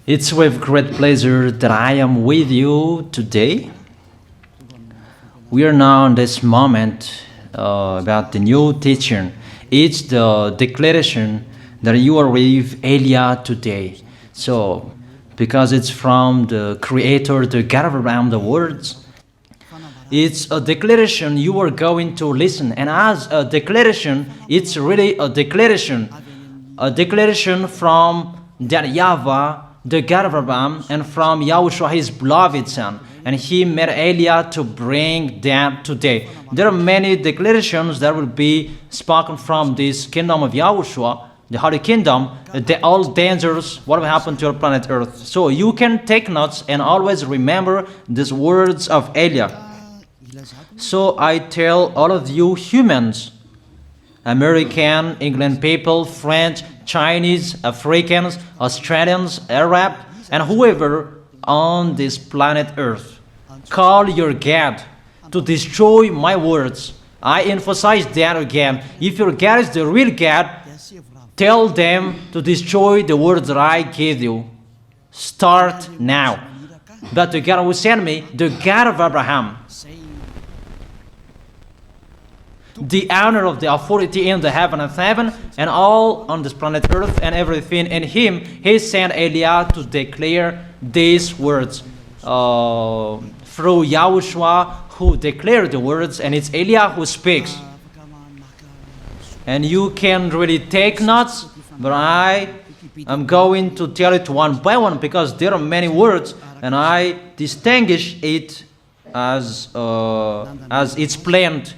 It's with great pleasure that I am with you today. We are now in this moment about the new teaching. It's the declaration that you are with Elia today. So, because it's from the Creator, the God of around the words, it's a declaration you are going to listen. And as a declaration, it's really a declaration from that YAHVAH, the God of Abraham, and from YAHOSHUAH, his beloved son. And he made Elia to bring them today. There are many declarations that will be spoken from this kingdom of YAHOSHUAH, the Holy Kingdom, all dangers, what will happen to your planet Earth. So you can take notes and always remember these words of Elia. So I tell all of you humans, American, England people, French, Chinese, Africans, Australians, Arab, and whoever on this planet Earth, call your God to destroy my words. I emphasize that again. If your God is the real God, tell them to destroy the words that I gave you. Start now. But the God who sent me, the God of Abraham, the honor of the authority in the heaven of heaven and all on this planet Earth and everything in him, he sent Elia to declare these words through YAHOSHUAH, who declared the words, and it's Elia who speaks. And you can really take notes, but I am going to tell it one by one because there are many words, and I distinguish it as it's planned,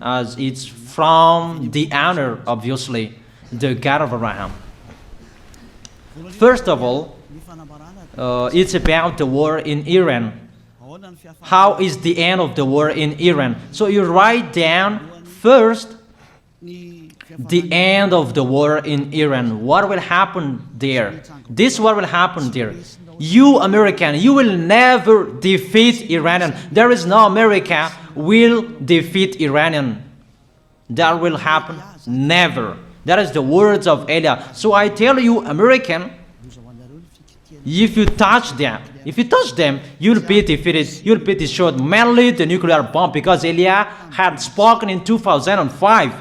as it's from the honor, obviously, the God of Abraham. First of all, it's about the war in Iran. How is the end of the war in Iran? So you write down first the end of the war in Iran. What will happen there? This what will happen there. You American, you will never defeat Iranian. There is no America will defeat Iranian. That will happen never. That is the words of Elia. So I tell you, American, if you touch them, you'll be defeated, you'll be destroyed. Mainly the nuclear bomb, because Elia had spoken in 2005.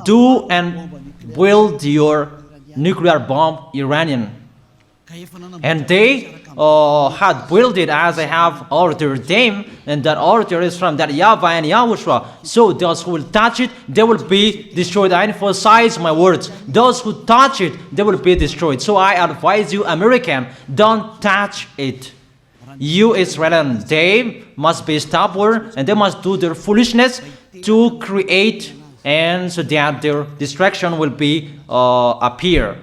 Do and build your nuclear bomb, Iranian. And they had built it as I have ordered them, and that order is from that YAHVAH and YAHOSHUAH. So those who will touch it, they will be destroyed. I emphasize my words. Those who touch it, they will be destroyed. So I advise you, American, don't touch it. You Israelians, they must be stubborn, and they must do their foolishness to create, and so that their destruction will be appear.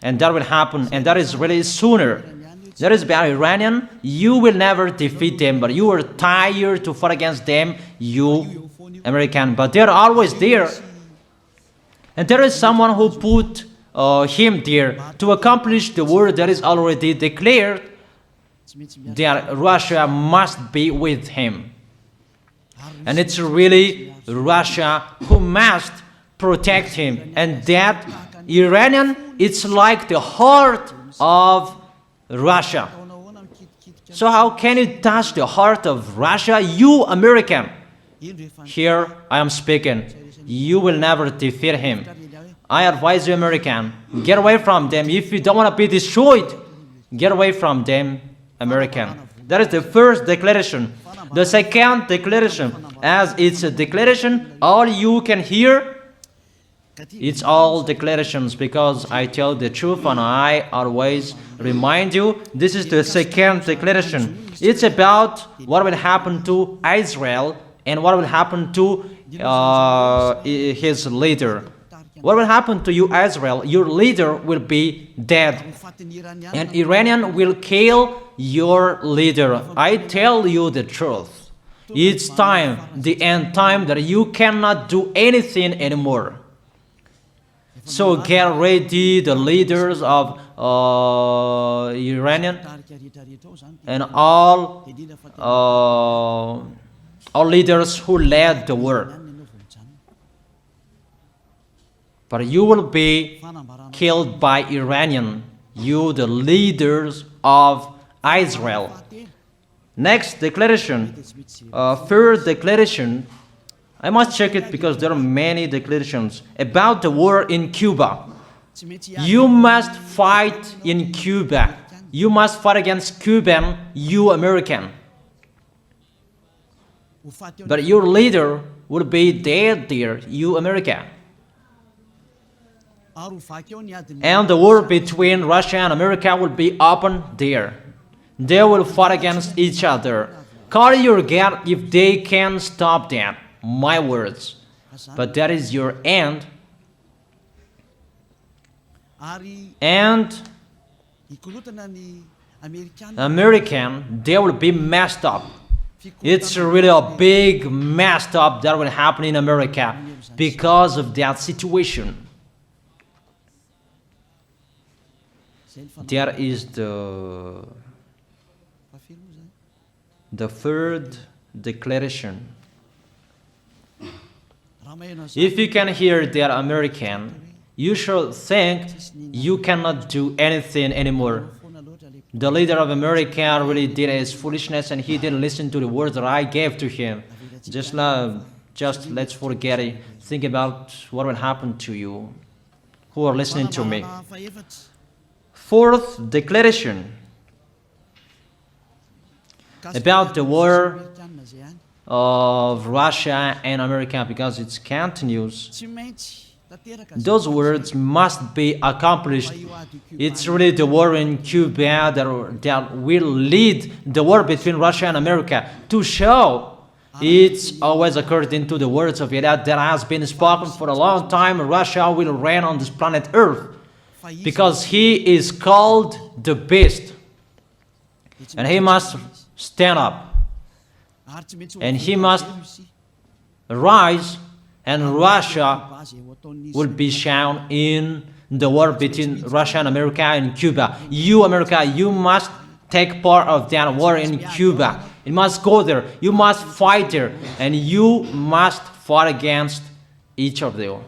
And that will happen, and that is really sooner. That is about Iranian. You will never defeat them, but you are tired to fight against them, you American. But they're always there. And there is someone who put him there to accomplish the word that is already declared, that Russia must be with him. And it's really Russia who must protect him. And that Iranian, it's like the heart of Russia. So how can you touch the heart of Russia? You American. Here I am speaking. You will never defeat him. I advise you, American, get away from them. If you don't want to be destroyed, get away from them, American. That is the first declaration. The second declaration, as it's a declaration, all you can hear, it's all declarations, because I tell the truth and I always remind you, this is the second declaration. It's about what will happen to Israel and what will happen to his leader. What will happen to you, Israel? Your leader will be dead, and Iranian will kill your leader. I tell you the truth. It's time, the end time, that you cannot do anything anymore. So get ready, the leaders of Iranian and all leaders who led the war. But you will be killed by Iranian. you the leaders of Israel. Next declaration, third declaration, I must check it because there are many declarations about the war in Cuba. You must fight in Cuba. You must fight against Cuban, you American. But your leader will be dead there, you America. And the war between Russia and America will be open there. They will fight against each other. Call your God if they can stop that. My words. But that is your end. And American, they will be messed up. It's really a big messed up that will happen in America because of that situation. That is the third declaration. If you can hear that American, you should think you cannot do anything anymore. The leader of America really did his foolishness and he didn't listen to the words that I gave to him. Just let's forget it. Think about what will happen to you who are listening to me. Fourth declaration about the war of Russia and America, because it continues. Those words must be accomplished. It's really the war in Cuba that will lead the war between Russia and America to show it's always according to the words of YAH that has been spoken for a long time. Russia will reign on this planet Earth because he is called the beast and he must stand up and he must rise, and Russia will be shown in the war between Russia and America and Cuba. You, America, you must take part of that war in Cuba. You must go there. You must fight there. And you must fight against each of them.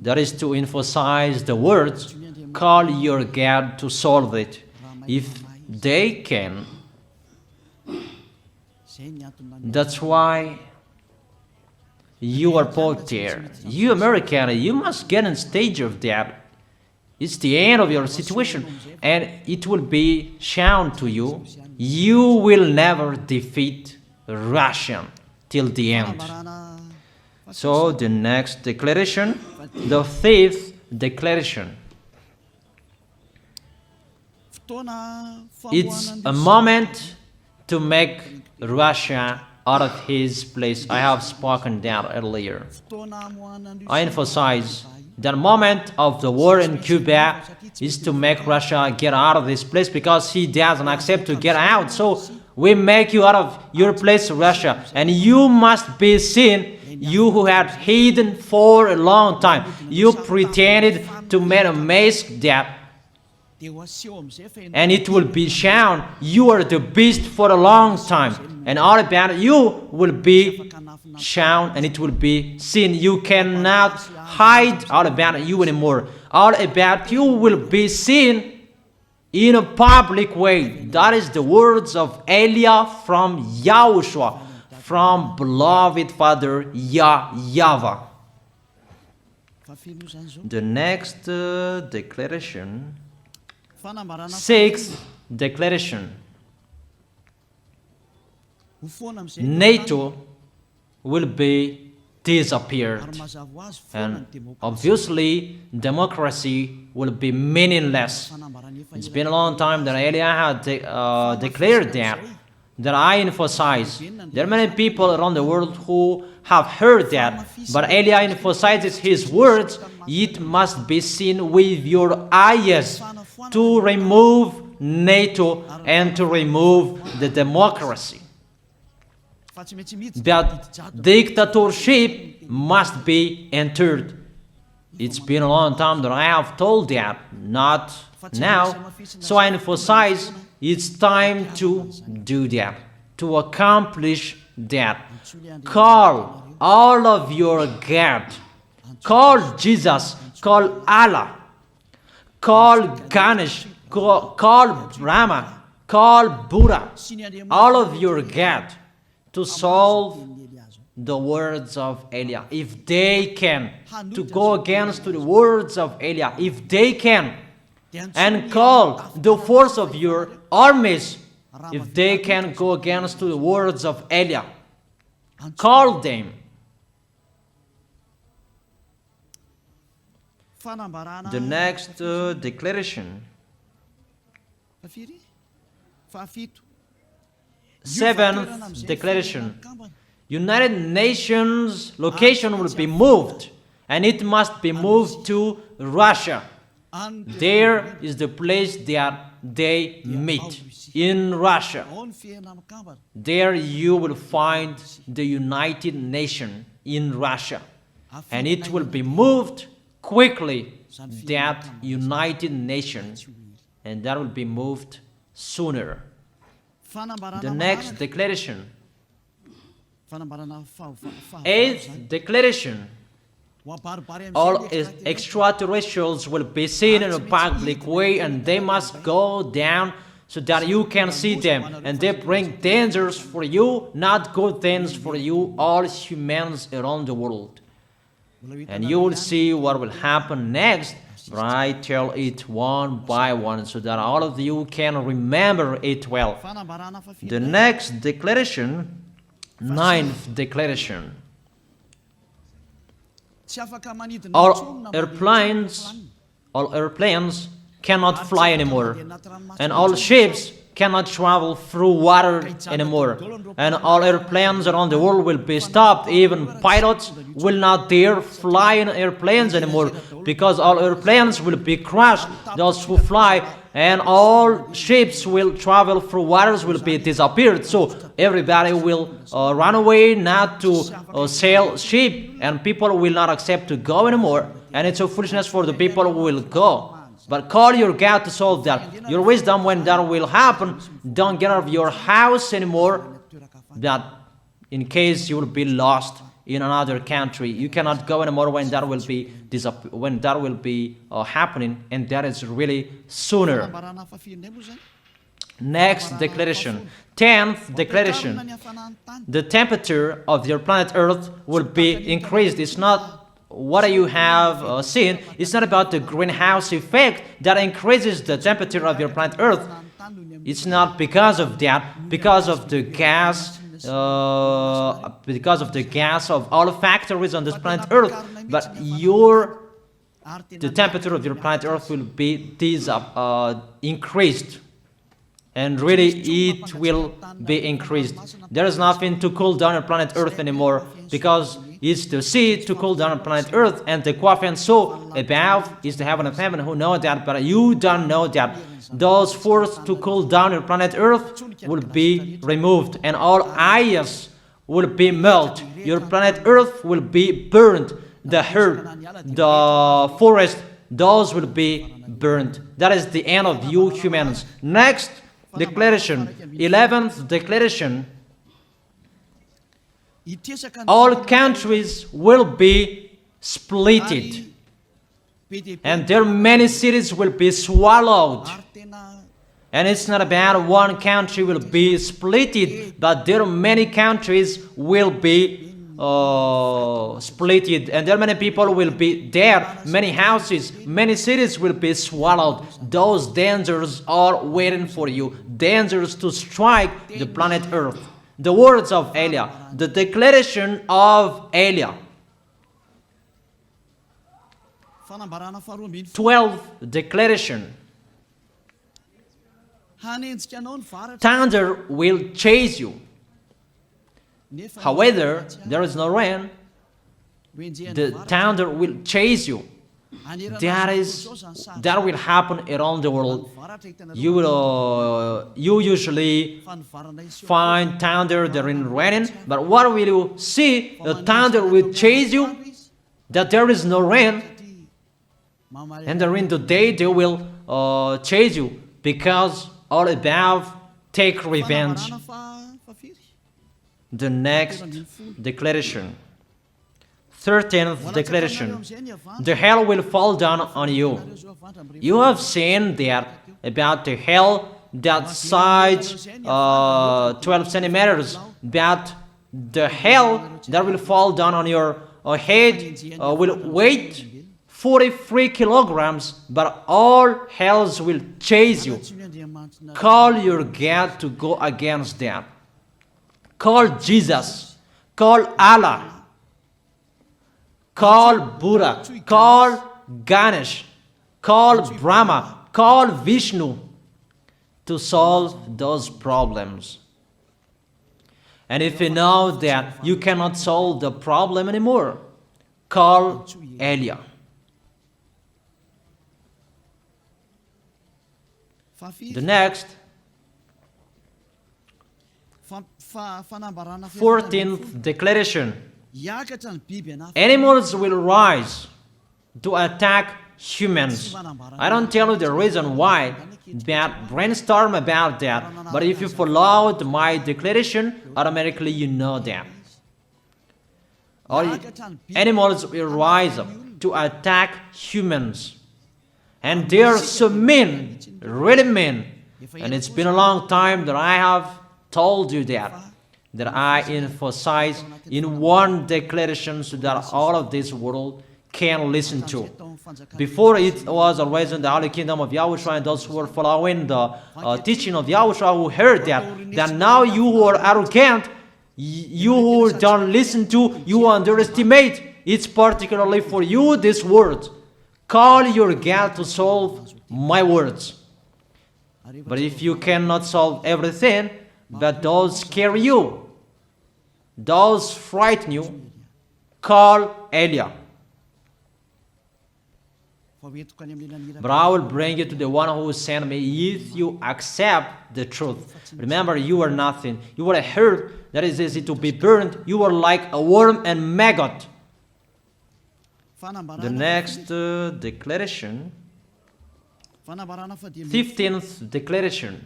That is to emphasize the words, call your God to solve it. If they can, that's why you are put there. You American, you must get in stage of that. It's the end of your situation and it will be shown to you. You will never defeat Russia till the end. So the next declaration, the fifth declaration. It's a moment to make Russia out of his place. I have spoken that earlier. I emphasize the moment of the war in Cuba is to make Russia get out of this place because he doesn't accept to get out. So we make you out of your place, Russia, and you must be seen. You who had hidden for a long time, you pretended to make a mask that, and it will be shown you are the beast for a long time, and all about you will be shown and it will be seen. You cannot hide all about you anymore. All about you will be seen in a public way. That is the words of Elia from YAHOSHUAH, from beloved Father YAHVAH. The next declaration, sixth declaration. NATO will be disappeared, and obviously democracy will be meaningless. It's been a long time that Elia had declared that I emphasize. There are many people around the world who have heard that, but Elia emphasizes his words. It must be seen with your eyes to remove NATO and to remove the democracy. That dictatorship must be entered. It's been a long time that I have told that, not now. So I emphasize it's time to do that, to accomplish that. Call all of your God. Call Jesus. Call Allah. call Ganesh, call Brahma, call Buddha, all of your God, to solve the words of Eliah. If they can, to go against the words of Eliah, if they can, and call the force of your armies, if they can go against the words of Eliah, call them. The next declaration. Seventh declaration. United Nations location will be moved, and it must be moved to Russia. There is the place that they meet, in Russia. There you will find the United Nations in Russia, and it will be moved quickly, that United Nations, and that will be moved sooner. The next declaration. Eighth declaration. All extraterrestrials will be seen in a public way, and they must go down so that you can see them, and they bring dangers for you, not good things for you, all humans around the world. And you will see what will happen next, but I tell it one by one so that all of you can remember it well. The next declaration, ninth declaration. All airplanes cannot fly anymore, and all ships cannot travel through water anymore, and all airplanes around the world will be stopped. Even pilots will not dare fly in airplanes anymore, because all airplanes will be crashed, those who fly, and all ships will travel through waters will be disappeared. So everybody will run away not to sail ship, and people will not accept to go anymore, and it's a foolishness for the people who will go. But call your God to solve that. Your wisdom when that will happen. Don't get out of your house anymore, that in case you will be lost in another country. You cannot go anymore when that will be happening, and that is really sooner. Next declaration. 10th declaration. The temperature of your planet Earth will be increased. It's not what you have seen. It's not about the greenhouse effect that increases the temperature of your planet Earth. It's not because of that, because of the gas, of all factories on this planet Earth. But the temperature of your planet Earth will be increased, and really it will be increased. There is nothing to cool down your planet Earth anymore, because it's the sea to cool down planet Earth, and the Quaf and so above is the heaven of heaven, who know that, but you don't know that. Those forces to cool down your planet Earth will be removed, and all ice will be melted. Your planet Earth will be burned. The earth, the forest, those will be burned. That is the end of you humans. Next declaration, 11th declaration. All countries will be splitted, and their many cities will be swallowed. And it's not about one country will be splitted, but there are many countries will be splitted, and there many people will be dead, many houses, many cities will be swallowed. Those dangers are waiting for you, dangers to strike the planet Earth. The words of Eliah, the declaration of Eliah. 12th declaration. Thunder will chase you. However, there is no rain. The thunder will chase you. That will happen around the world. You usually find thunder during raining, but what will you see? The thunder will chase you, that there is no rain, and during the day they will chase you, because all above take revenge. The next declaration. 13th declaration. The hell will fall down on you. You have seen that about the hell that size 12 centimeters, that the hell that will fall down on your head will weight 43 kilograms, but all hells will chase you. Call your God to go against that. Call Jesus. Call Allah. Call Buddha. Call Ganesh. Call Brahma. Call Vishnu to solve those problems. And if you know that you cannot solve the problem anymore, call Elia. The next, 14th declaration. Animals will rise to attack humans. I don't tell you the reason why, but brainstorm about that. But if you followed my declaration, automatically you know that. All animals will rise up to attack humans. And they are so mean, really mean. And it's been a long time that I have told you that I emphasize in one declaration so that all of this world can listen to. Before it was always in the Holy Kingdom of YAHOSHUAH, and those who were following the teaching of YAHOSHUAH who heard that now you who are arrogant, you who don't listen to, you underestimate. It's particularly for you, this word. Call your God to solve my words. But if you cannot solve everything, but those scare you, those frighten you, call Elia. But I will bring you to the one who sent me if you accept the truth. Remember, you are nothing. You are a herb that is easy to be burned. You are like a worm and maggot. The next declaration, 15th declaration.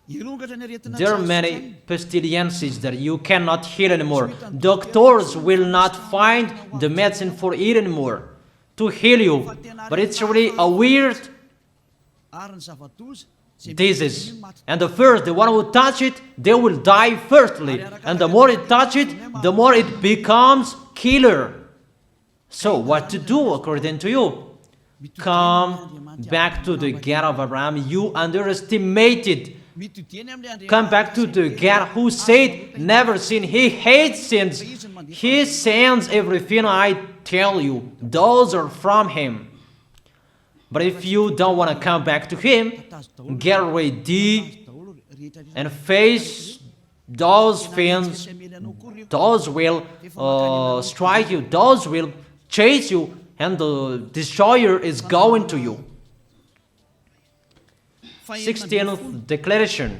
There are many pestilences that you cannot heal anymore. Doctors will not find the medicine for it anymore to heal you. But it's really a weird disease. And the one who touch it, they will die firstly. And the more it touch it, the more it becomes killer. So what to do according to you? Come back to the God of Abraham. You underestimated. Come back to the God who said, never sin. He hates sins. He sends everything I tell you. Those are from Him. But if you don't want to come back to Him, get ready and face those things. Those will strike you. Those will chase you, and the destroyer is going to you. 16th declaration.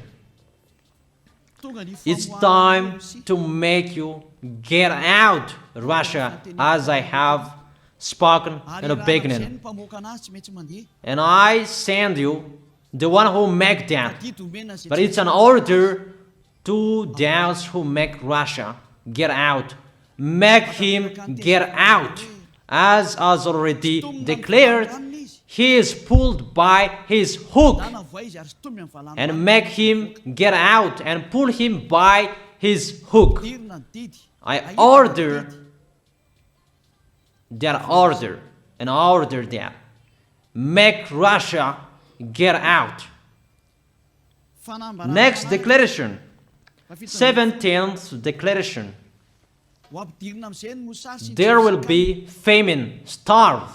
It's time to make you get out, Russia, as I have spoken in the beginning. And I send you the one who make that. But it's an order to those who make Russia get out. Make him get out. As already declared, he is pulled by his hook, and make him get out and pull him by his hook. I order that. Make Russia get out. Next declaration, 17th declaration. There will be famine, starve.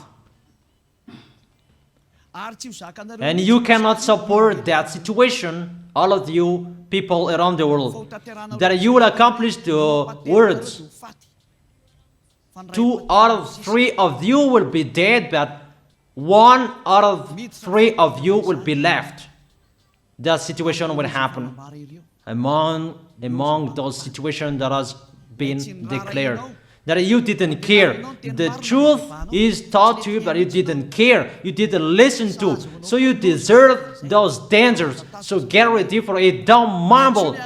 And you cannot support that situation, all of you people around the world, that you will accomplish the words. 2 out of 3 of you will be dead, but 1 out of 3 of you will be left. That situation will happen among those situations that has been declared. That you didn't care. The truth is taught to you, but you didn't care. You didn't listen to. So you deserve those dangers. So get ready for it. Don't mumble.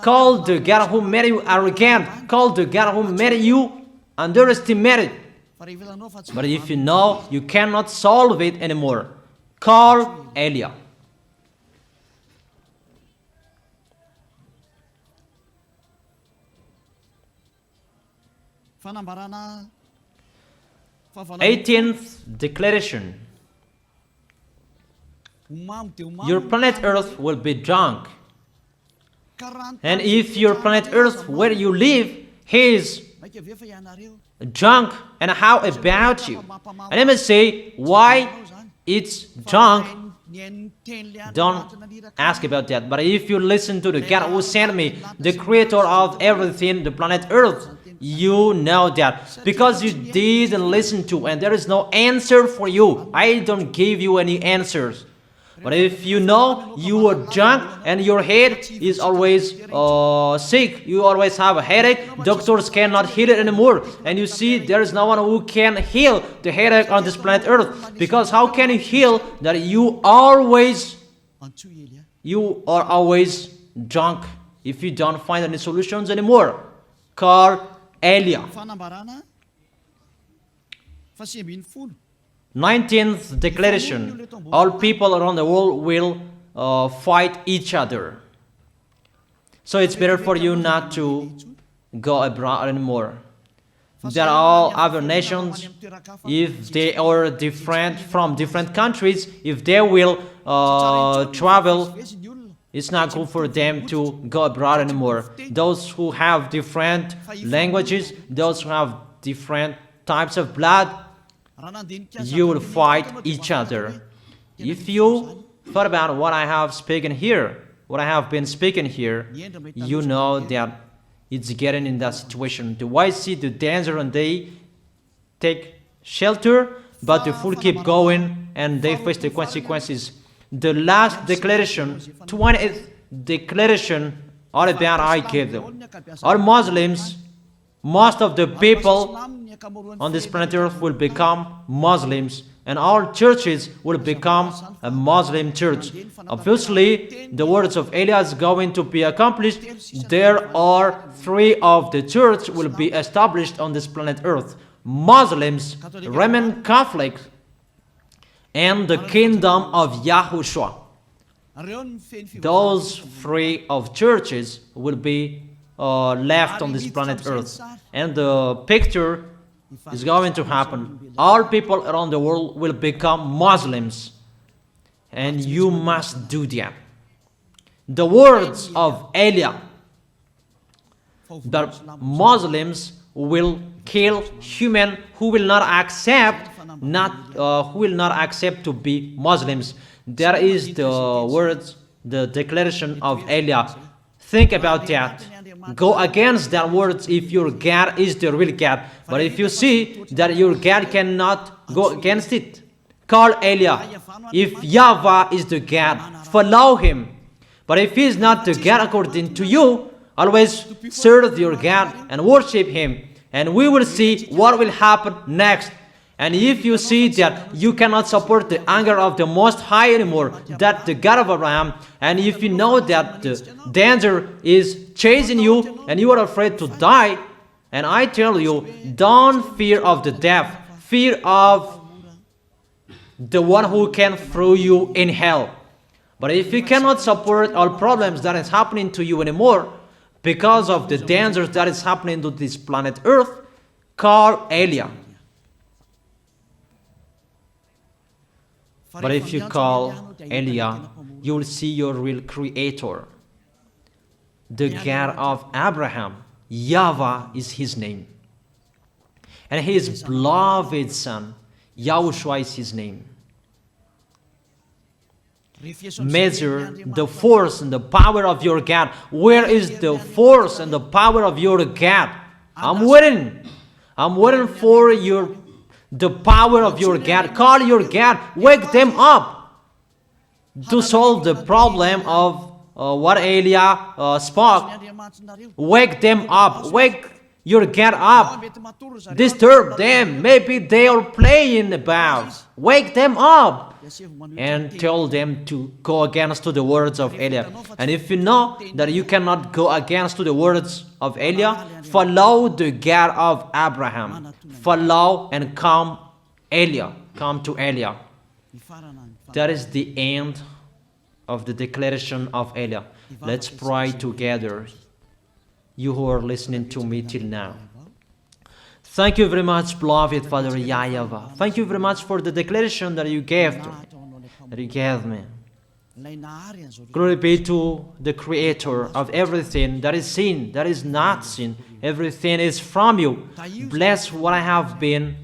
Call the God who made you arrogant. Call the God who made you underestimate it. But if you know you cannot solve it anymore, call Eliah. Fanambarana. 18th declaration. Your planet Earth will be drunk. And if your planet Earth where you live is drunk, and how about you? And let me say why it's drunk. Don't ask about that. But if you listen to the God who sent me, the creator of everything, the planet Earth, you know that. Because you didn't listen to, and there is no answer for you. I don't give you any answers. But if you know you are drunk and your head is always sick, you always have a headache, doctors cannot heal it anymore. And you see there is no one who can heal the headache on this planet Earth. Because how can you heal that you are always drunk if you don't find any solutions anymore? Call Eliah. 19th declaration. All people around the world will fight each other. So it's better for you not to go abroad anymore. There are all other nations, if they are different from different countries, if they will travel, it's not good for them to go abroad anymore. Those who have different languages, those who have different types of blood, you will fight each other. If you thought about what I have spoken here, what I have been speaking here, you know that it's getting in that situation. The wise see the danger and they take shelter, but the fool keep going and they face the consequences. The last declaration, 20th declaration, all about I gave them. All Muslims, most of the people on this planet Earth will become Muslims, and all churches will become a Muslim church. Obviously, the words of Eliah is going to be accomplished. There are 3 of the church will be established on this planet Earth: Muslims, Roman Catholics, and the kingdom of YAHOSHUAH. Those 3 of churches will be left on this planet Earth, and the picture is going to happen. All people around the world will become Muslims, and you must do that. The words of Eliah, that Muslims will kill human who will not accept to be Muslims. That is the words, the declaration of Eliah. Think about that. Go against that words if your God is the real God. But if you see that your God cannot go against it, call Eliah. If YAHVAH is the God, follow him. But if he is not the God according to you, always serve your God and worship him. And we will see what will happen next. And if you see that you cannot support the anger of the Most High anymore, that the God of Abraham, and if you know that the danger is chasing you and you are afraid to die, and I tell you, don't fear of the death, fear of the one who can throw you in hell. But if you cannot support all problems that is happening to you anymore, because of the dangers that is happening to this planet Earth, call Eliah. But if you call Eliah, you will see your real creator, the God of Abraham. YAHVAH is his name. And his beloved son, YAHOSHUAH is his name. Measure the force and the power of your God. Where is the force and the power of your God? I'm waiting. I'm waiting for the power of your God. Call your God. Wake them up to solve the problem of what Eliah spoke. Wake them up. Wake your God up. Disturb them. Maybe they are playing about. Wake them up. and tell them to go against to the words of Eliah. And if you know that you cannot go against to the words of Eliah, follow the God of Abraham. Follow and come Eliah. Come to Eliah. That is the end of the declaration of Eliah. Let's pray together. You who are listening to me till now. Thank you very much, beloved Father YAHVAH. Thank you very much for the declaration that you gave to me, that you gave me. Glory be to the Creator of everything that is seen, that is not seen. Everything is from you. Bless what I have been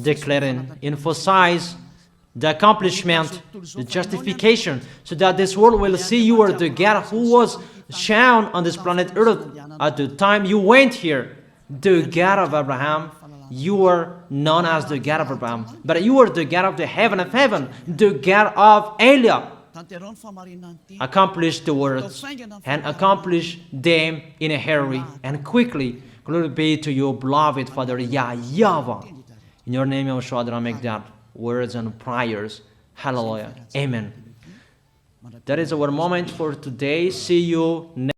declaring. Emphasize the accomplishment, the justification, so that this world will see you are the God who was shown on this planet Earth at the time you went here. The God of Abraham. You are known as the God of Abraham, but you are the God of the heaven of heaven, the God of Eliah. Accomplish the words and accomplish them in a hurry and quickly. Glory be to you, beloved Father YAHVAH. In your name, YAHOSHUAH, I make that words and prayers. Hallelujah. Amen. That is our moment for today. See you next.